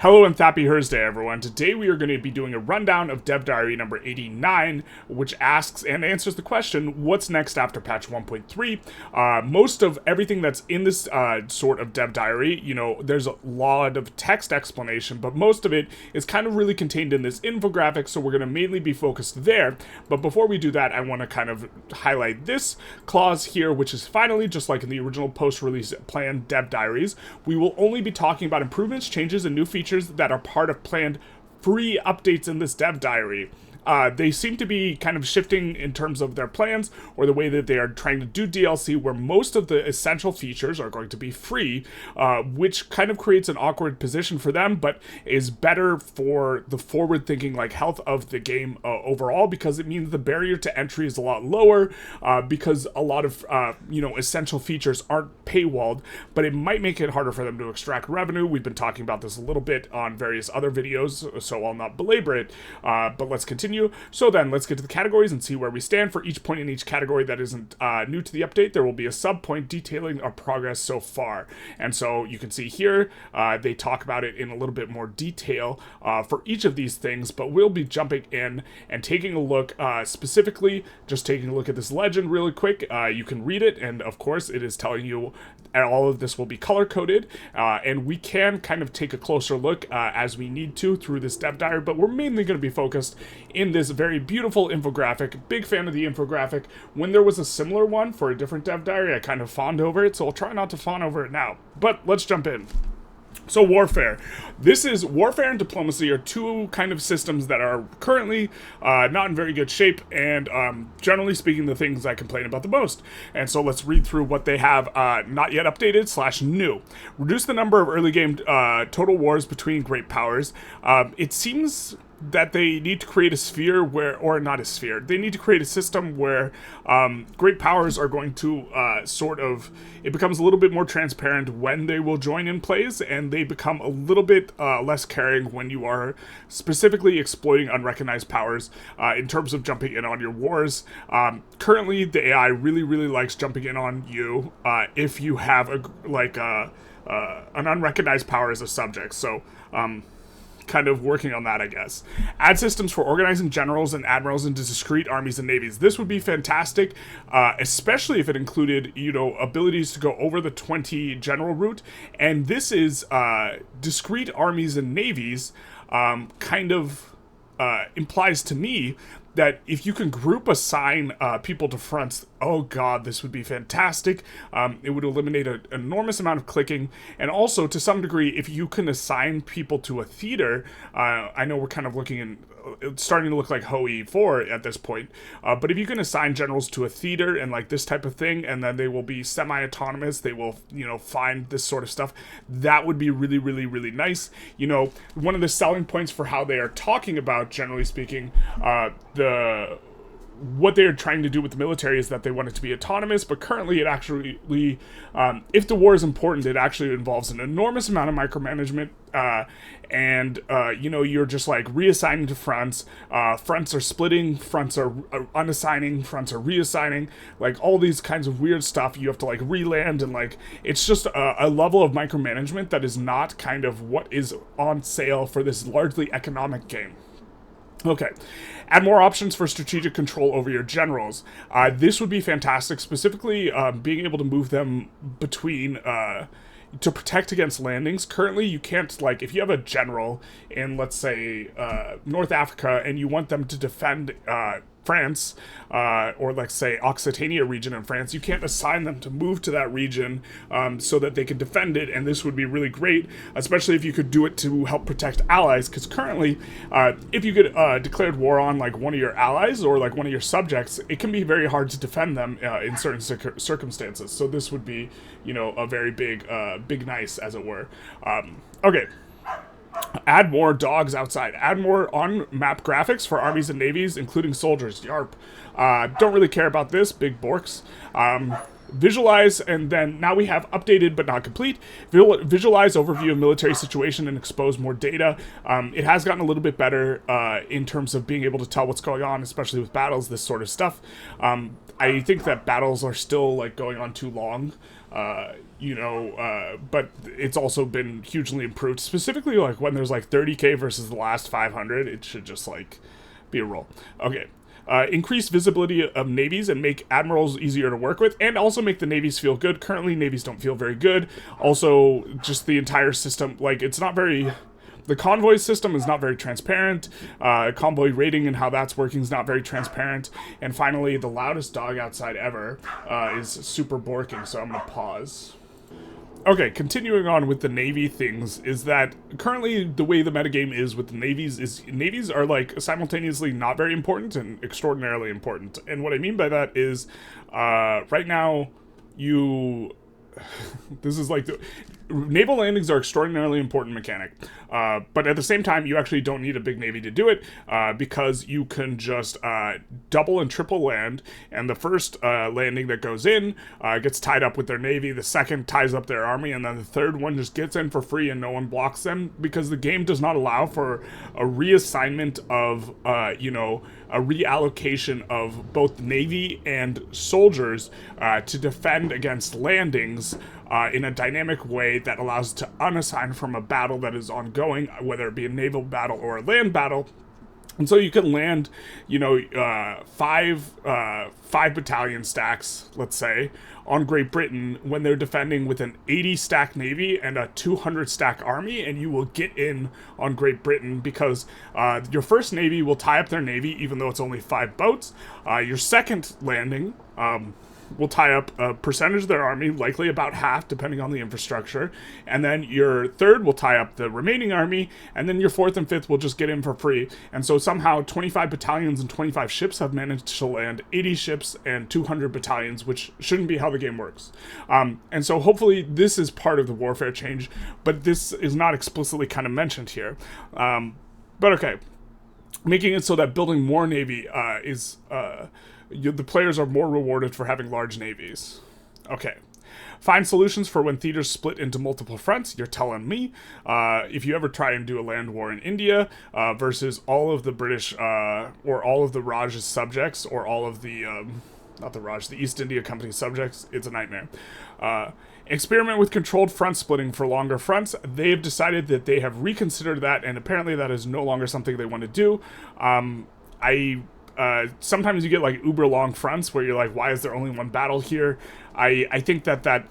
Hello and happy Thursday, everyone. Today we are going to be doing a rundown of Dev Diary number 89, which asks and answers the question, what's next after patch 1.3? Most of everything that's in this sort of Dev Diary, there's a lot of text explanation, but most of it is kind of really contained in this infographic, so we're going to mainly be focused there. But before we do that, I want to kind of highlight this clause here, which is finally, just like in the original post-release plan Dev Diaries, we will only be talking about improvements, changes, and new features that are part of planned free updates in this Dev Diary. They seem to be kind of shifting in terms of their plans or the way that they are trying to do DLC, where most of the essential features are going to be free, which kind of creates an awkward position for them, but is better for the forward-thinking health of the game overall, because it means the barrier to entry is a lot lower, because a lot of essential features aren't paywalled, but it might make it harder for them to extract revenue. We've been talking about this a little bit on various other videos, so I'll not belabor it, but let's continue. So then, let's get to the categories and see where we stand. For each point in each category that isn't new to the update, there will be a sub-point detailing our progress so far. And so you can see here, they talk about it in a little bit more detail for each of these things, but we'll be jumping in and taking a look, specifically, just taking a look at this legend really quick. You can read it, and of course, it is telling you all of this will be color-coded, and we can kind of take a closer look as we need to through this Dev Diary, but we're mainly going to be focused in this very beautiful infographic. Big fan of the infographic. When there was a similar one for a different Dev Diary, I kind of fawned over it, so I'll try not to fawn over it now. But let's jump in. So warfare. Warfare and diplomacy are two kind of systems that are currently not in very good shape, and generally speaking, the things I complain about the most. And so let's read through what they have not yet updated / new. Reduce the number of early game total wars between great powers. It seems that they need to create a sphere where, or not a sphere, they need to create a system where great powers are going to it becomes a little bit more transparent when they will join in plays, and they become a little bit less caring when you are specifically exploiting unrecognized powers in terms of jumping in on your wars. Currently, the AI really, really likes jumping in on you if you have an unrecognized power as a subject. So, kind of working on that, I guess. Add systems for organizing generals and admirals into discrete armies and navies. This would be fantastic, especially if it included, abilities to go over the 20 general route. And this is discrete armies and navies implies to me that if you can group assign people to fronts, oh god, this would be fantastic. It would eliminate an enormous amount of clicking, and also, to some degree, if you can assign people to a theater, I know we're kind of it's starting to look like HoE4 at this point, but if you can assign generals to a theater and this type of thing, and then they will be semi-autonomous, they will, find this sort of stuff, that would be really, really, really nice. One of the selling points for how they are talking about, generally speaking, what they're trying to do with the military is that they want it to be autonomous, but currently it actually, if the war is important, it actually involves an enormous amount of micromanagement, and you're just reassigning to fronts, fronts are splitting, fronts are unassigning, fronts are reassigning, all these kinds of weird stuff. You have to reland, and it's just a level of micromanagement that is not kind of what is on sale for this largely economic game. Okay, add more options for strategic control over your generals. This would be fantastic, specifically being able to move them between, to protect against landings. Currently, you can't, if you have a general in, let's say, North Africa, and you want them to defend France, or say Occitania region in France, you can't assign them to move to that region so that they can defend it, and this would be really great, especially if you could do it to help protect allies, because currently, if you get declared war on one of your allies or one of your subjects, it can be very hard to defend them in certain circumstances, so this would be, a very big nice, as it were. Okay. Add more dogs outside. Add more on-map graphics for armies and navies, including soldiers. Yarp. Don't really care about this. Big borks. Visualize, and then now we have updated but not complete. Visualize overview of military situation and expose more data. It has gotten a little bit better in terms of being able to tell what's going on, especially with battles, this sort of stuff. I think that battles are still going on too long. but it's also been hugely improved. Specifically, like when there's like 30k versus the last 500, it should just like be a roll. Okay. Increase visibility of navies and make admirals easier to work with, and also make the navies feel good. Currently, navies don't feel very good. Also, just the entire system, like, it's not very... The convoy system is not very transparent. Convoy rating and how that's working is not very transparent. And finally, the loudest dog outside ever is super borking, so I'm going to pause. Okay, continuing on with the Navy things, is that currently the way the metagame is with the navies is navies are like simultaneously not very important and extraordinarily important. And what I mean by that is right now this is like naval landings are extraordinarily important mechanic, but at the same time you actually don't need a big navy to do it, because you can just double and triple land, and the first landing that goes in gets tied up with their navy, the second ties up their army, and then the third one just gets in for free and no one blocks them, because the game does not allow for a reassignment of a reallocation of both navy and soldiers to defend against landings in a dynamic way that allows to unassign from a battle that is ongoing, whether it be a naval battle or a land battle. And so you can land, five battalion stacks, let's say, on Great Britain when they're defending with an 80 stack navy and a 200 stack army, and you will get in on Great Britain because your first navy will tie up their navy even though it's only 5 boats. Your second landing will tie up a percentage of their army, likely about half, depending on the infrastructure. And then your third will tie up the remaining army, and then your fourth and fifth will just get in for free. And so somehow 25 battalions and 25 ships have managed to land 80 ships and 200 battalions, which shouldn't be how the game works. And so hopefully this is part of the warfare change, but this is not explicitly kind of mentioned here. But okay, making it so that building more navy the players are more rewarded for having large navies. Okay. Find solutions for when theaters split into multiple fronts. You're telling me. If you ever try and do a land war in India versus all of the British or all of the Raj's subjects or all of the, not the Raj, the East India Company subjects, it's a nightmare. Experiment with controlled front splitting for longer fronts. They've decided that they have reconsidered that, and apparently that is no longer something they want to do. Sometimes you get like uber long fronts where you're like, why is there only one battle here? I think that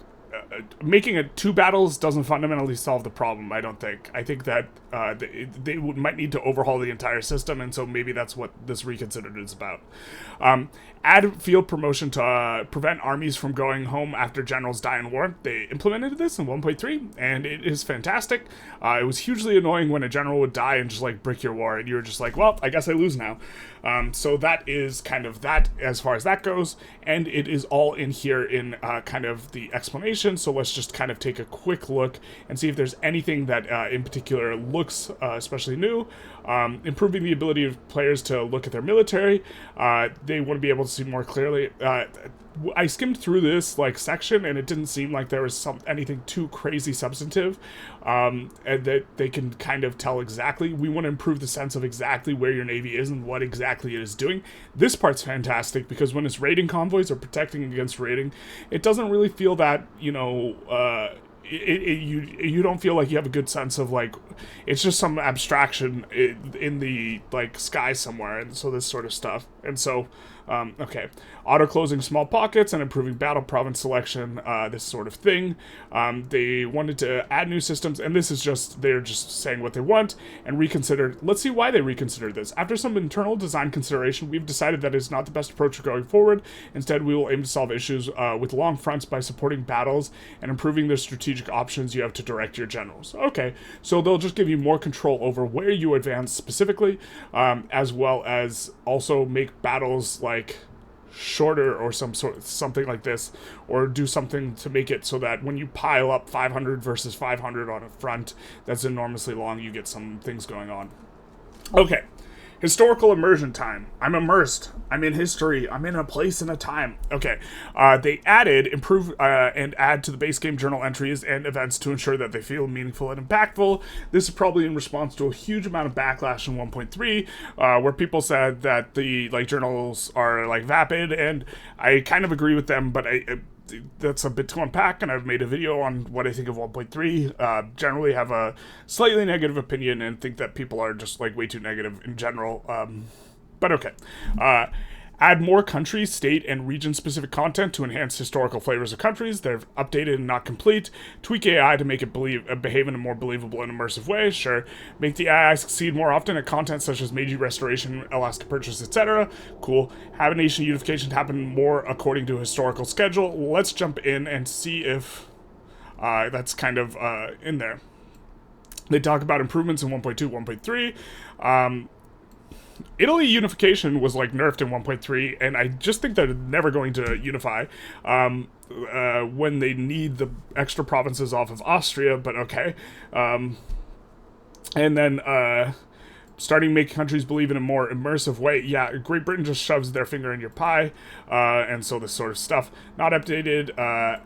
making it 2 battles doesn't fundamentally solve the problem, I don't think. I think that they might need to overhaul the entire system, and so maybe that's what this reconsidered is about. Add field promotion to prevent armies from going home after generals die in war. They implemented this in 1.3, and it is fantastic. It was hugely annoying when a general would die and just like brick your war, and you were just like, well, I guess I lose now. So that is kind of that as far as that goes, and it is all in here in kind of the explanation. So let's just kind of take a quick look and see if there's anything that in particular looks especially new. Improving the ability of players to look at their military. They want to be able to see more clearly. I skimmed through this like section, and it didn't seem like there was anything too crazy substantive, and that they can kind of tell exactly. We want to improve the sense of exactly where your navy is and what exactly it is doing. This part's fantastic because when it's raiding convoys or protecting against raiding, it doesn't really feel that you don't feel like you have a good sense of like it's just some abstraction in the like sky somewhere, and so this sort of stuff. And so okay, auto closing small pockets and improving battle province selection, this sort of thing. They wanted to add new systems, and this is just they're just saying what they want and reconsidered. Let's see why they reconsidered this. After some internal design consideration, we've decided that it's not the best approach going forward. Instead, we will aim to solve issues with long fronts by supporting battles and improving the strategic options you have to direct your generals. Okay, so they'll just give you more control over where you advance specifically, as well as also make battles like shorter or something like this, or do something to make it so that when you pile up 500 versus 500 on a front that's enormously long, you get some things going on. Okay. Historical immersion time. I'm immersed. I'm in history. I'm in a place and a time. Okay. They improve, and add to the base game journal entries and events to ensure that they feel meaningful and impactful. This is probably in response to a huge amount of backlash in 1.3, where people said that the like journals are like vapid, and I kind of agree with them, but that's a bit to unpack, and I've made a video on what I think of 1.3. Generally have a slightly negative opinion and think that people are just like way too negative in general. But okay. Add more country, state, and region-specific content to enhance historical flavors of countries. They're updated and not complete. Tweak AI to make it behave in a more believable and immersive way. Sure. Make the AI succeed more often at content such as Meiji Restoration, Alaska Purchase, etc. Cool. Have a nation unification happen more according to a historical schedule. Let's jump in and see if that's kind of in there. They talk about improvements in 1.2, 1.3. Italy unification was like nerfed in 1.3, and I just think they're never going to unify when they need the extra provinces off of Austria, but okay. And then starting making countries believe in a more immersive way. Yeah, Great Britain just shoves their finger in your pie, and so this sort of stuff. Not updated,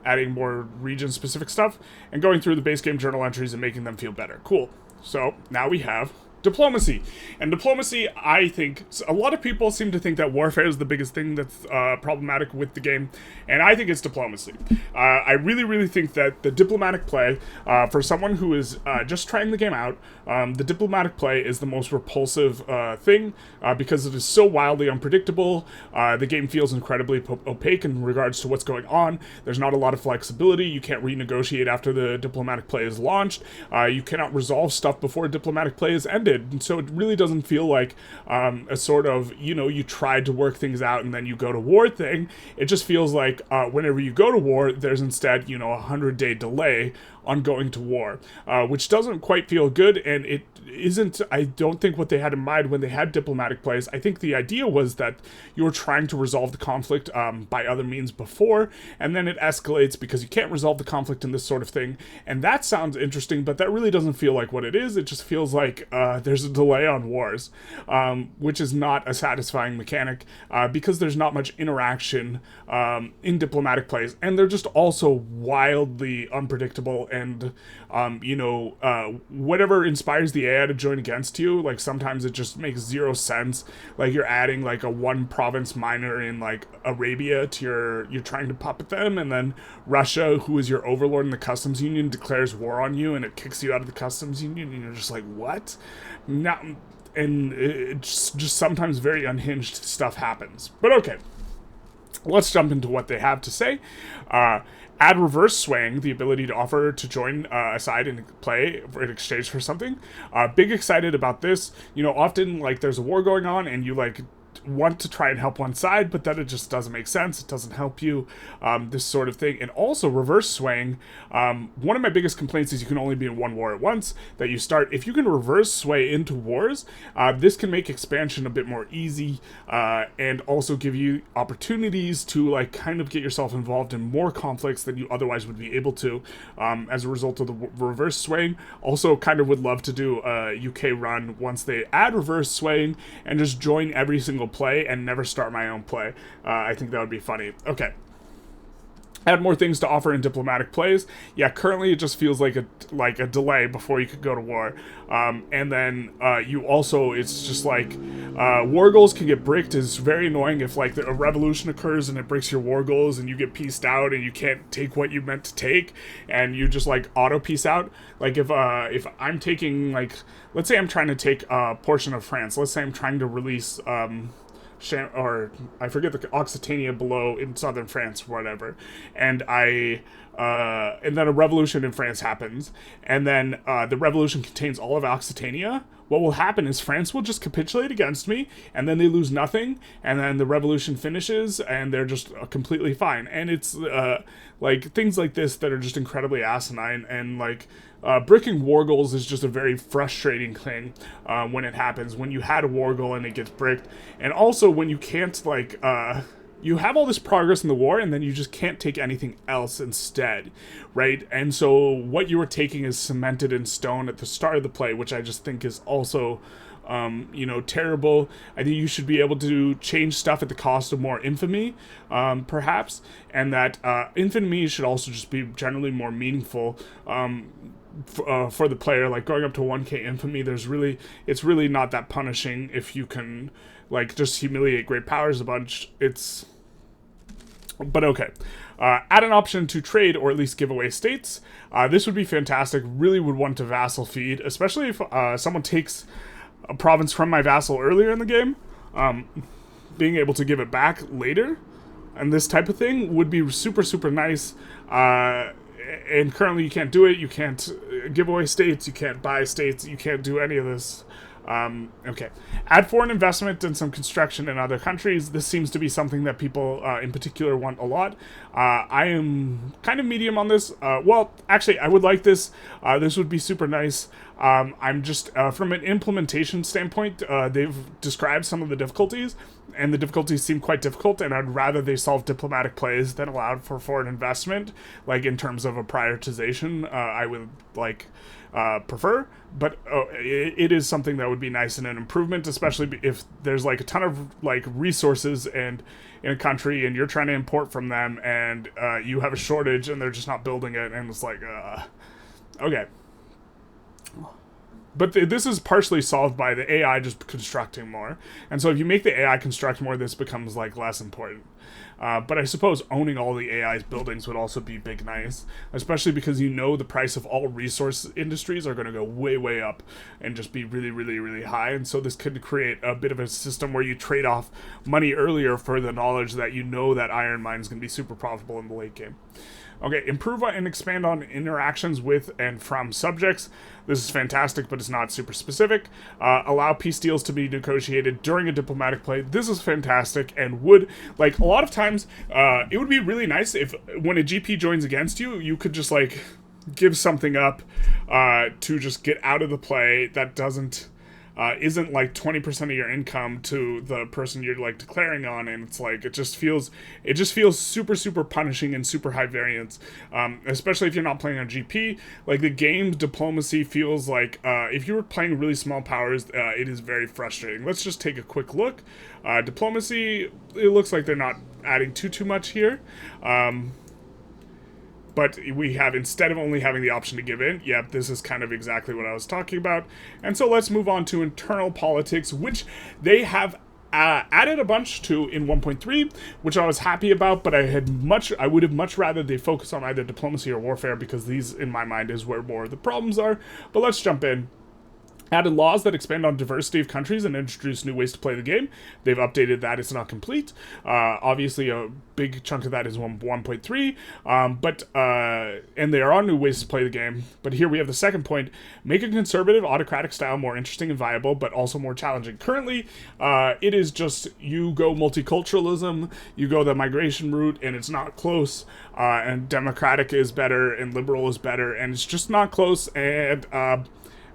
adding more region-specific stuff, and going through the base game journal entries and making them feel better. Cool. So now we have diplomacy. And diplomacy, I think, a lot of people seem to think that warfare is the biggest thing that's problematic with the game, and I think it's diplomacy. I really, really think that the diplomatic play, for someone who is just trying the game out, the diplomatic play is the most repulsive thing, because it is so wildly unpredictable. The game feels incredibly opaque in regards to what's going on. There's not a lot of flexibility. You can't renegotiate after the diplomatic play is launched. You cannot resolve stuff before diplomatic play is ended. And so it really doesn't feel like a sort of, you tried to work things out and then you go to war thing. It just feels like whenever you go to war, there's instead, a 100-day delay on going to war, which doesn't quite feel good, and it isn't, I don't think, what they had in mind when they had diplomatic plays. I think the idea was that you were trying to resolve the conflict by other means before, and then it escalates because you can't resolve the conflict in this sort of thing, and that sounds interesting, but that really doesn't feel like what it is. It just feels like there's a delay on wars, which is not a satisfying mechanic, because there's not much interaction in diplomatic plays, and they're just also wildly unpredictable, and whatever inspires the AI to join against you, like sometimes it just makes zero sense. Like you're adding like a one province minor in like Arabia to you're trying to puppet them, and then Russia, who is your overlord in the customs union, declares war on you and it kicks you out of the customs union, and you're just like, what? Now, and it just sometimes very unhinged stuff happens. But okay, let's jump into what they have to say. Add reverse swaying, the ability to offer to join a side and play in exchange for something. Big excited about this. Often like there's a war going on and you like want to try and help one side, but then it just doesn't make sense. It doesn't help you, this sort of thing. And also reverse swaying. One of my biggest complaints is you can only be in one war at once, that you start, if you can reverse sway into wars, this can make expansion a bit more easy, and also give you opportunities to like kind of get yourself involved in more conflicts than you otherwise would be able to, as a result of the reverse swaying. Also kind of would love to do a UK run once they add reverse swaying and just join every single play and never start my own play. I think that would be funny. Okay. Add more things to offer in diplomatic plays. Yeah, currently it just feels like a delay before you could go to war. And then you also, it's just like war goals can get bricked. Is very annoying if like a revolution occurs and it breaks your war goals and you get pieced out and you can't take what you meant to take and you just like auto piece out. Like if I'm taking like, let's say I'm trying to take a portion of France. Let's say I'm trying to release or I forget the Occitania below in southern France, whatever, and then a revolution in France happens, and then the revolution contains all of Occitania. What will happen is France will just capitulate against me, and then they lose nothing, and then the revolution finishes, and they're just completely fine. And it's like things like this that are just incredibly asinine, and like bricking war goals is just a very frustrating thing when it happens, when you had a war goal and it gets bricked, and also when you can't like you have all this progress in the war and then you just can't take anything else instead, right? And so what you were taking is cemented in stone at the start of the play, which I just think is also terrible. I think you should be able to change stuff at the cost of more infamy, perhaps, and that infamy should also just be generally more meaningful for the player. Like going up to 1k infamy, it's really not that punishing if you can like just humiliate great powers a bunch. It's But okay, add an option to trade or at least give away states. This would be fantastic. Really would want to vassal feed, especially if someone takes a province from my vassal earlier in the game. Being able to give it back later and this type of thing would be super, super nice. And currently you can't do it. You can't give away states. You can't buy states. You can't do any of this. Okay. Add foreign investment and some construction in other countries. This seems to be something that people in particular want a lot. I am kind of medium on this. Well, actually, I would like this. This would be super nice. I'm just, from an implementation standpoint, they've described some of the difficulties, and the difficulties seem quite difficult, and I'd rather they solve diplomatic plays than allowed for foreign investment, like in terms of a prioritization. I would prefer, but it is something that would be nice and an improvement, especially if there's like a ton of like resources and in a country and you're trying to import from them and you have a shortage and they're just not building it, and it's like okay. But this is partially solved by the AI just constructing more. And so if you make the AI construct more, this becomes like less important. But I suppose owning all the AI's buildings would also be big nice, especially because you know the price of all resource industries are going to go way, way up and just be really, really, really high. And so this could create a bit of a system where you trade off money earlier for the knowledge that you know that iron mine is going to be super profitable in the late game. Okay, improve and expand on interactions with and from subjects. This is fantastic, but it's not super specific. Allow peace deals to be negotiated during a diplomatic play. This is fantastic and would, like, a lot of times, it would be really nice if when a GP joins against you, you could just, like, give something up to just get out of the play that doesn't... isn't like 20% of your income to the person you're like declaring on, and it's like it just feels super, super punishing and super high variance, especially if you're not playing on GP. Like the game's diplomacy feels like if you were playing really small powers, it is very frustrating. Let's just take a quick look. Diplomacy, it looks like they're not adding too much here. But we have, instead of only having the option to give in, yep, this is kind of exactly what I was talking about. And so let's move on to internal politics, which they have added a bunch to in 1.3, which I was happy about, but I would have much rather they focus on either diplomacy or warfare, because these, in my mind, is where more of the problems are. But let's jump in. Added laws that expand on diversity of countries and introduce new ways to play the game. They've updated that. It's not complete. Obviously, a big chunk of that is 1.3. And there are new ways to play the game. But here we have the second point. Make a conservative, autocratic style more interesting and viable, but also more challenging. Currently, it is just you go multiculturalism, you go the migration route, and it's not close. And democratic is better, and liberal is better, and it's just not close. And...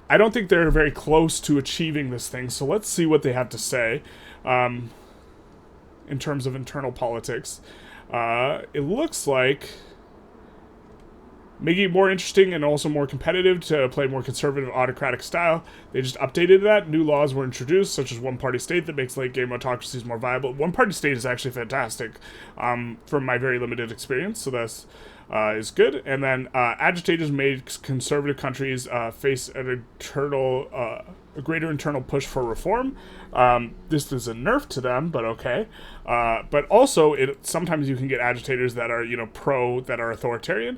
I don't think they're very close to achieving this thing, so let's see what they have to say in terms of internal politics. It looks like making it more interesting and also more competitive to play more conservative autocratic style. They just updated that. New laws were introduced, such as one-party state that makes late-game autocracies more viable. One-party state is actually fantastic from my very limited experience, so that's... is good. And then agitators made conservative countries face a greater internal push for reform. This is a nerf to them, but okay. But also, sometimes you can get agitators that are, that are authoritarian.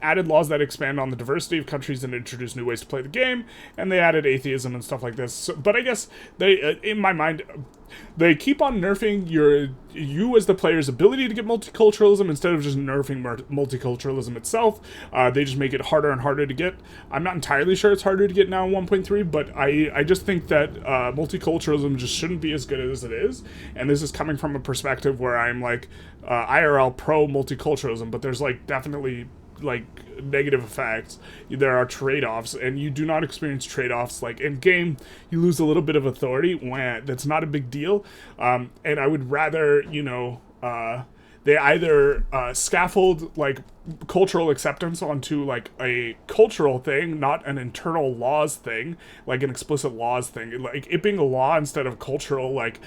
Added laws that expand on the diversity of countries and introduce new ways to play the game. And they added atheism and stuff like this. So, but I guess they, in my mind, they keep on nerfing you as the player's ability to get multiculturalism instead of just nerfing multiculturalism itself. They just make it harder and harder to get. I'm not entirely sure it's harder to get now in 1.3, but I just think that multiculturalism just shouldn't be as good as it is. And this is coming from a perspective where I'm like IRL pro multiculturalism, but there's like definitely like negative effects. There are trade-offs, and you do not experience trade-offs. Like in game, you lose a little bit of authority. That's not a big deal. And I would rather, they either scaffold like cultural acceptance onto like a cultural thing, not an internal laws thing, like an explicit laws thing, like it being a law instead of cultural, like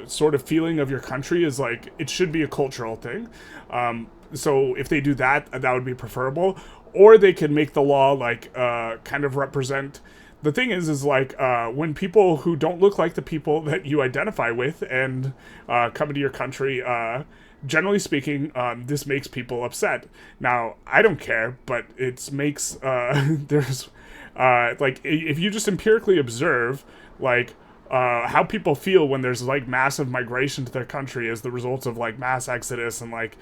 sort of feeling of your country is like, it should be a cultural thing. So if they do that, that would be preferable. or they could make the law like kind of represent. The thing is like when people who don't look like the people that you identify with and come into your country, generally speaking, this makes people upset. Now, I don't care, but it makes there's like if you just empirically observe like how people feel when there's like massive migration to their country as the result of like mass exodus and like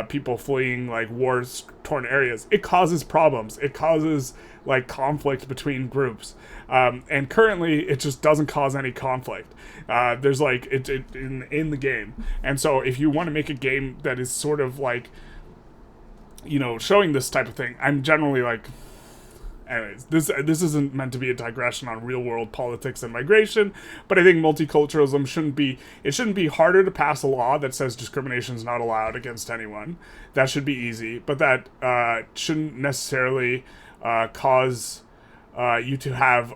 people fleeing like war-torn areas, it causes problems. It causes like conflict between groups, and currently it just doesn't cause any conflict. There's like it in the game, and so if you want to make a game that is sort of like, you know, showing this type of thing, I'm generally like. Anyways, this isn't meant to be a digression on real world politics and migration, but I think multiculturalism shouldn't be harder to pass a law that says discrimination is not allowed against anyone. That should be easy, but that shouldn't necessarily cause you to have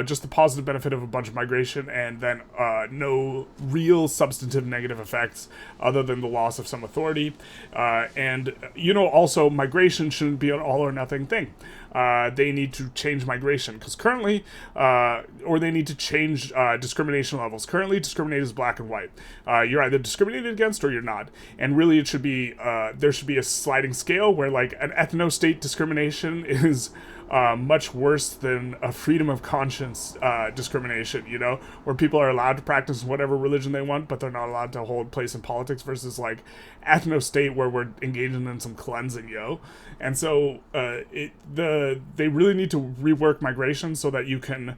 just the positive benefit of a bunch of migration and then no real substantive negative effects other than the loss of some authority. And, you know, also migration shouldn't be an all or nothing thing. They need to change migration because currently, or they need to change discrimination levels. Currently, discriminate is black and white. You're either discriminated against or you're not. And really, it should be there should be a sliding scale where like an ethno-state discrimination is much worse than a freedom of conscience discrimination, you know, where people are allowed to practice whatever religion they want, but they're not allowed to hold place in politics, versus like ethno-state where we're engaging in some cleansing, yo. And so they really need to rework migration so that you can,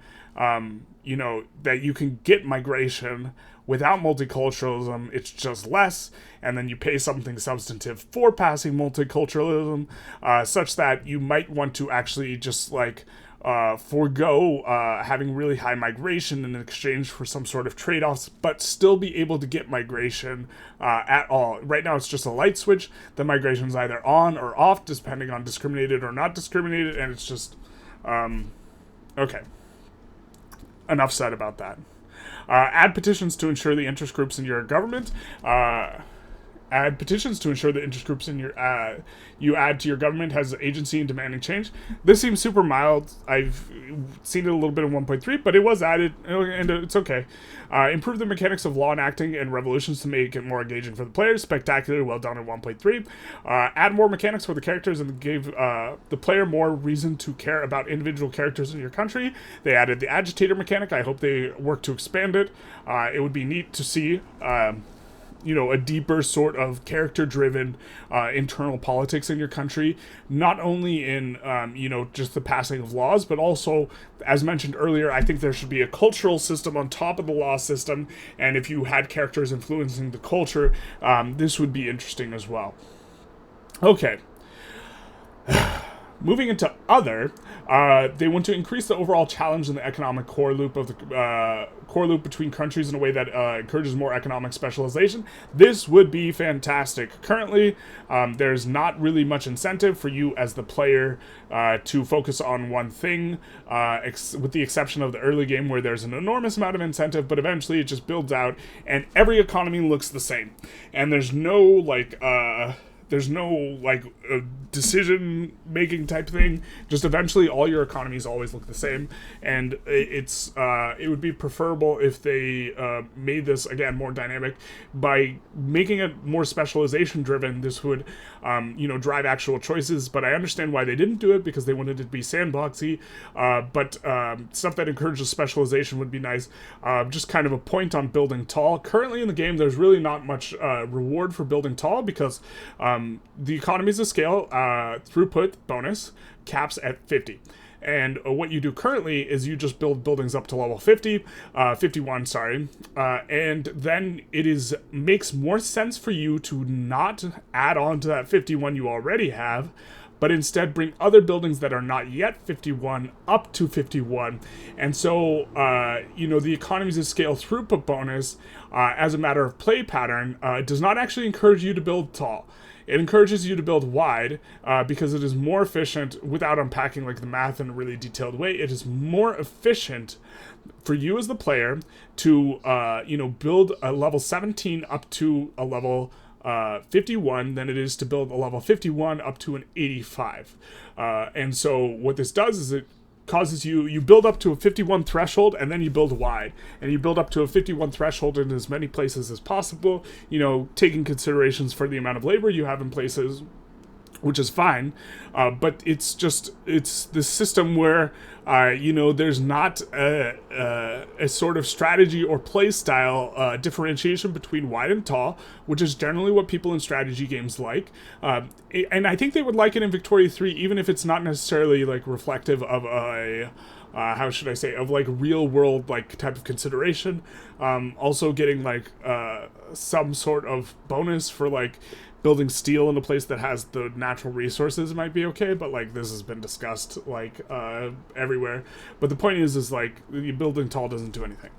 you know, that you can get migration without multiculturalism. It's just less, and then you pay something substantive for passing multiculturalism, such that you might want to actually just like forego having really high migration in exchange for some sort of trade-offs, but still be able to get migration at all. Right now it's just a light switch. The migration's either on or off depending on discriminated or not discriminated, and it's just okay. Enough said about that. Add petitions to ensure the interest groups in your government. Add petitions to ensure the interest groups in your you add to your government has agency in demanding change. This seems super mild. I've seen it a little bit in 1.3, but it was added, and it's okay. Improve the mechanics of law enacting and revolutions to make it more engaging for the players. Spectacularly well done in 1.3. Add more mechanics for the characters and gave the player more reason to care about individual characters in your country. They added the agitator mechanic. I hope they work to expand it. It would be neat to see you know, a deeper sort of character-driven internal politics in your country, not only in, you know, just the passing of laws, but also, as mentioned earlier, I think there should be a cultural system on top of the law system, and if you had characters influencing the culture, this would be interesting as well. Okay. Moving into other, they want to increase the overall challenge in the economic core loop of the core loop between countries in a way that encourages more economic specialization. This would be fantastic. Currently, there's not really much incentive for you as the player to focus on one thing, with the exception of the early game where there's an enormous amount of incentive, but eventually it just builds out and every economy looks the same. And there's no like decision-making type thing. Just eventually all your economies always look the same. And it would be preferable if they made this, again, more dynamic. By making it more specialization-driven, this would, you know, drive actual choices. But I understand why they didn't do it, because they wanted it to be sandboxy. But stuff that encourages specialization would be nice. Just kind of a point on building tall. Currently in the game, there's really not much reward for building tall, because the economies of scale throughput bonus caps at 50. And what you do currently is you just build buildings up to level 51, sorry. And then it makes more sense for you to not add on to that 51 you already have, but instead bring other buildings that are not yet 51 up to 51. And so, you know, the economies of scale throughput bonus, as a matter of play pattern, does not actually encourage you to build tall. It encourages you to build wide, because it is more efficient, without unpacking like the math in a really detailed way. It is more efficient for you as the player to, you know, build a level 17 up to a level 51 than it is to build a level 51 up to an 85. And so what this does is it causes you build up to a 51 threshold, and then you build wide, and you build up to a 51 threshold in as many places as possible, taking considerations for the amount of labor you have in places, which is fine, but it's this system where there's not a sort of strategy or play style differentiation between wide and tall, which is generally what people in strategy games like, and I think they would like it in Victoria 3, even if it's not necessarily like reflective of a how should I say, of like real world like type of consideration. Also getting like some sort of bonus for like building steel in a place that has the natural resources might be okay, but like this has been discussed like everywhere. But the point is like building tall doesn't do anything.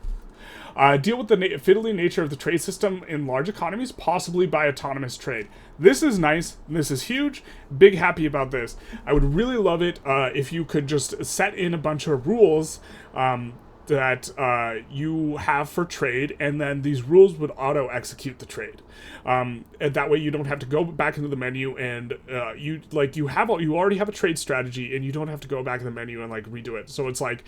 Deal with the fiddly nature of the trade system in large economies, possibly by autonomous trade. This is nice. This is huge. Big happy about this. I would really love it if you could just set in a bunch of rules that you have for trade, and then these rules would auto-execute the trade. And that way you don't have to go back into the menu and you already have a trade strategy, and you don't have to go back in the menu and like redo it. So it's like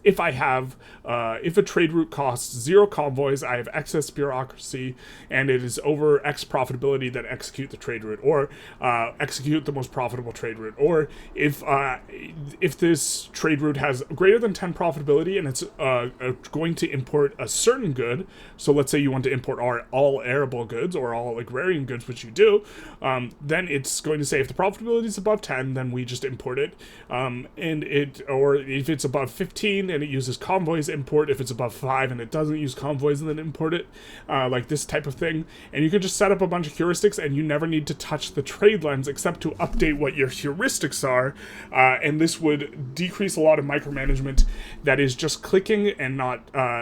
if a trade route costs 0 convoys, I have excess bureaucracy, and it is over X profitability, that execute the trade route, or execute the most profitable trade route. Or if this trade route has greater than 10 profitability and it's going to import a certain good, so let's say you want to import all arable goods or all agrarian goods, which you do, then it's going to say if the profitability is above 10, then we just import it, or if it's above 15 and it uses convoys, import. If it's above 5 and it doesn't use convoys, and then import it, like this type of thing. And you could just set up a bunch of heuristics, and you never need to touch the trade lens except to update what your heuristics are, and this would decrease a lot of micromanagement that is just clicking and not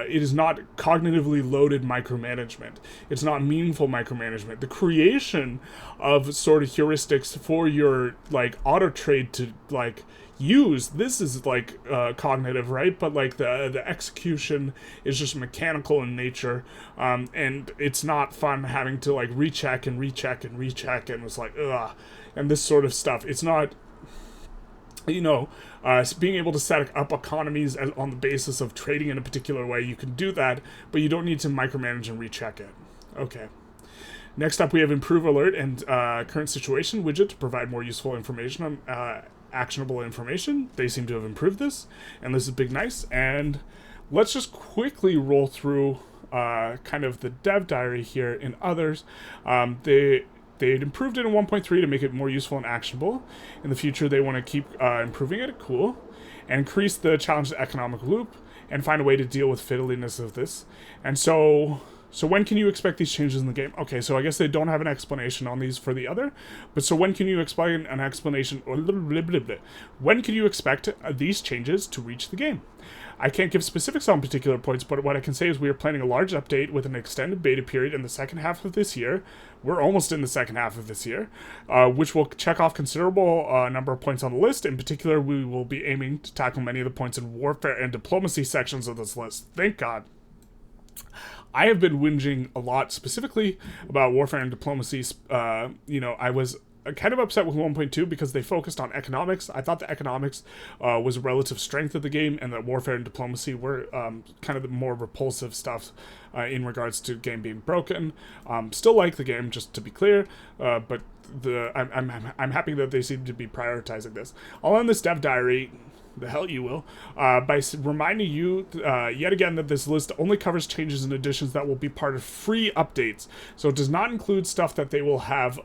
it is not cognitively loaded micromanagement. It's not meaningful micromanagement. The creation of sort of heuristics for your like auto trade to like use, this is like cognitive, right? But like the execution is just mechanical in nature, and it's not fun having to like recheck and it's like ugh, and this sort of stuff. It's not, being able to set up economies on the basis of trading in a particular way, you can do that, but you don't need to micromanage and recheck it. Okay. Next up, we have Improve Alert and Current Situation widget to provide more useful information on actionable information. They seem to have improved this, and this is big nice. And let's just quickly roll through kind of the dev diary here in others. They had improved it in 1.3 to make it more useful and actionable. In the future, they want to keep improving it. Cool. And increase the challenge to economic loop and find a way to deal with fiddliness of this. And so when can you expect these changes in the game? Okay, so I guess they don't have an explanation on these for the other. But so when can you explain an explanation? Or when can you expect these changes to reach the game? I can't give specifics on particular points, but what I can say is we are planning a large update with an extended beta period in the second half of this year. We're almost in the second half of this year, which will check off considerable number of points on the list. In particular, we will be aiming to tackle many of the points in warfare and diplomacy sections of this list. Thank God. I have been whinging a lot specifically about warfare and diplomacy. I was kind of upset with 1.2 because they focused on economics. I thought the economics was a relative strength of the game, and that warfare and diplomacy were kind of the more repulsive stuff in regards to game being broken. Still like the game, just to be clear, but I'm happy that they seem to be prioritizing this. I'll end this dev diary, the hell you will, by reminding you yet again that this list only covers changes and additions that will be part of free updates. So it does not include stuff that they will have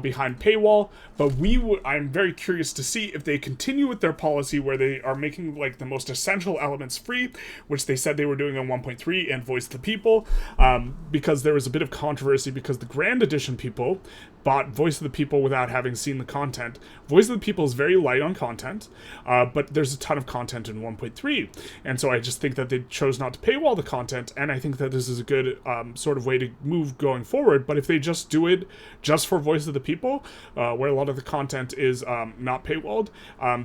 behind paywall, but I'm very curious to see if they continue with their policy where they are making like the most essential elements free, which they said they were doing on 1.3 and Voice of the People, because there was a bit of controversy because the Grand Edition people bought Voice of the People without having seen the content. Voice of the People is very light on content, but there's a ton of content in 1.3, and so I just think that they chose not to paywall the content, and I think that this is a good sort of way to move going forward. But if they just do it just for Voice of eyes of the people, where a lot of the content is not paywalled,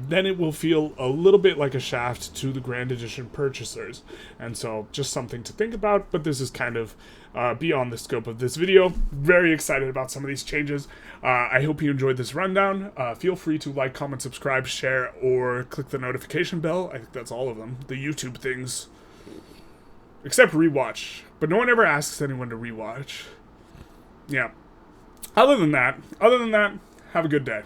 then it will feel a little bit like a shaft to the Grand Edition purchasers. And so just something to think about, but this is kind of beyond the scope of this video. Very excited about some of these changes. I hope you enjoyed this rundown. Feel free to like, comment, subscribe, share, or click the notification bell. I think that's all of them. The YouTube things. Except rewatch. But no one ever asks anyone to rewatch. Yeah. Other than that, have a good day.